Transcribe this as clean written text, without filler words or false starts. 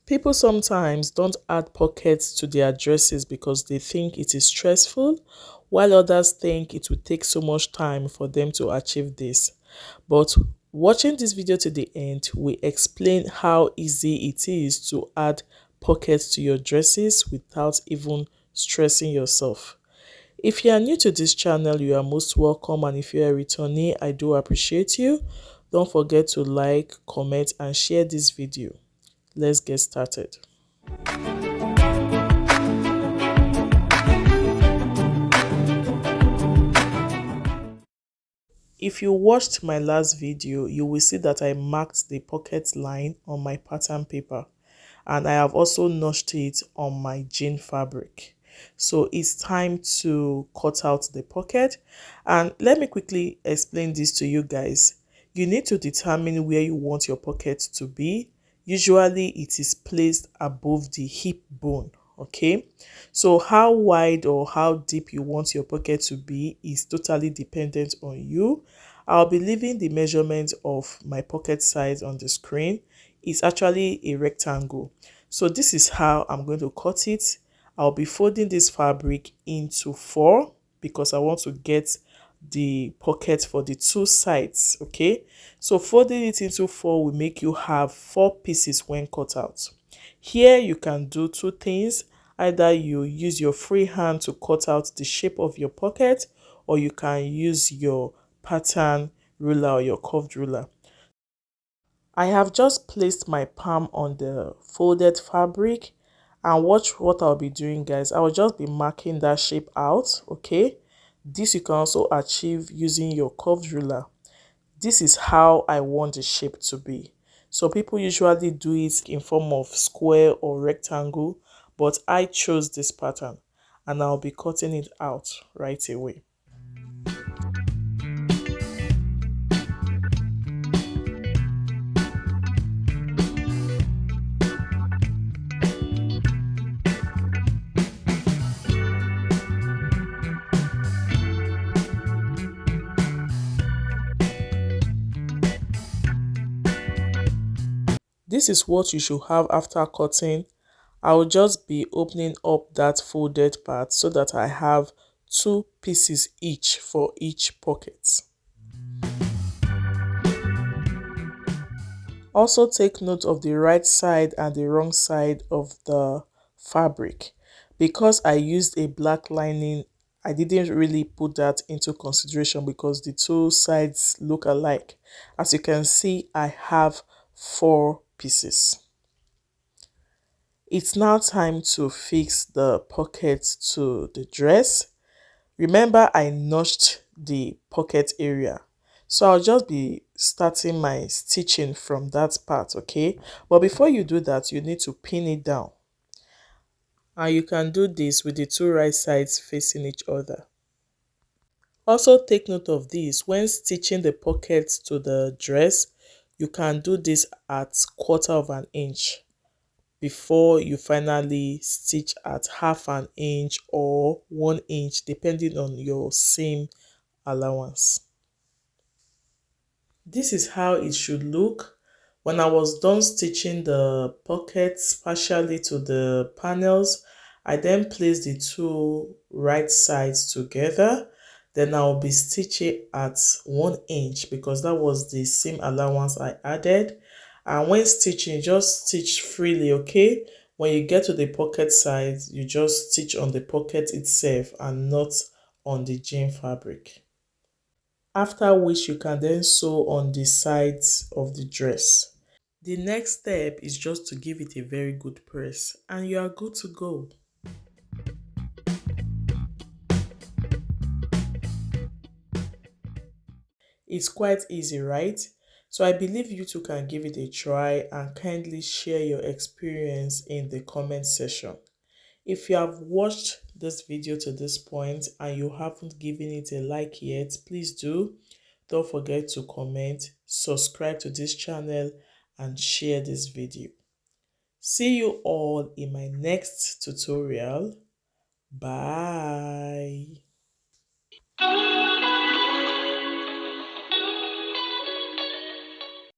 People sometimes don't add pockets to their dresses because they think it is stressful, while others think it will take so much time for them to achieve this. But watching this video to the end, we explain how easy it is to add pockets to your dresses without even stressing yourself. If you are new to this channel, you are most welcome, and if you are a returnee, I do appreciate you. Don't forget to like, comment, and share this video. Let's get started. If you watched my last video, you will see that I marked the pocket line on my pattern paper, and I have also notched it on my jean fabric. So it's time to cut out the pocket, and let me quickly explain this to you guys. You need to determine where you want your pocket to be. Usually it is placed above the hip bone. Okay, so how wide or how deep you want your pocket to be is totally dependent on you. I'll be leaving the measurement of my pocket size on the screen. It's actually a rectangle. So this is how I'm going to cut it. I'll be folding this fabric into four because I want to get the pocket for the two sides. Okay, so folding it into four will make you have four pieces when cut out. Here you can do two things. Either you use your free hand to cut out the shape of your pocket, or you can use your pattern ruler or your curved ruler. I have just placed my palm on the folded fabric, and watch what I'll be doing, guys. I will just be marking that shape out. Okay, this you can also achieve using your curved ruler. This is how I want the shape to be. So people usually do it in form of square or rectangle, but I chose this pattern, and I'll be cutting it out right away. This is what you should have after cutting. I will just be opening up that folded part so that I have two pieces each for each pocket. Also take note of the right side and the wrong side of the fabric. Because I used a black lining, I didn't really put that into consideration because the two sides look alike. As you can see, I have four pieces. It's now time to fix the pockets to the dress. Remember, I notched the pocket area. So I'll just be starting my stitching from that part, okay? But before you do that, you need to pin it down. And you can do this with the two right sides facing each other. Also take note of this. When stitching the pockets to the dress, you can do this at 1/4 inch before you finally stitch at 1/2 inch or 1 inch depending on your seam allowance. This is how it should look. When I was done stitching the pockets partially to the panels, I then placed the two right sides together. Then I'll be stitching at 1 inch because that was the seam allowance I added. And when stitching, just stitch freely, okay? When you get to the pocket sides, you just stitch on the pocket itself and not on the jean fabric. After which you can then sew on the sides of the dress. The next step is just to give it a very good press and you are good to go. It's quite easy, right? So I believe you too can give it a try and kindly share your experience in the comment section. If you have watched this video to this point and you haven't given it a like yet, please do. Don't forget to comment, subscribe to this channel, and share this video. See you all in my next tutorial. Bye.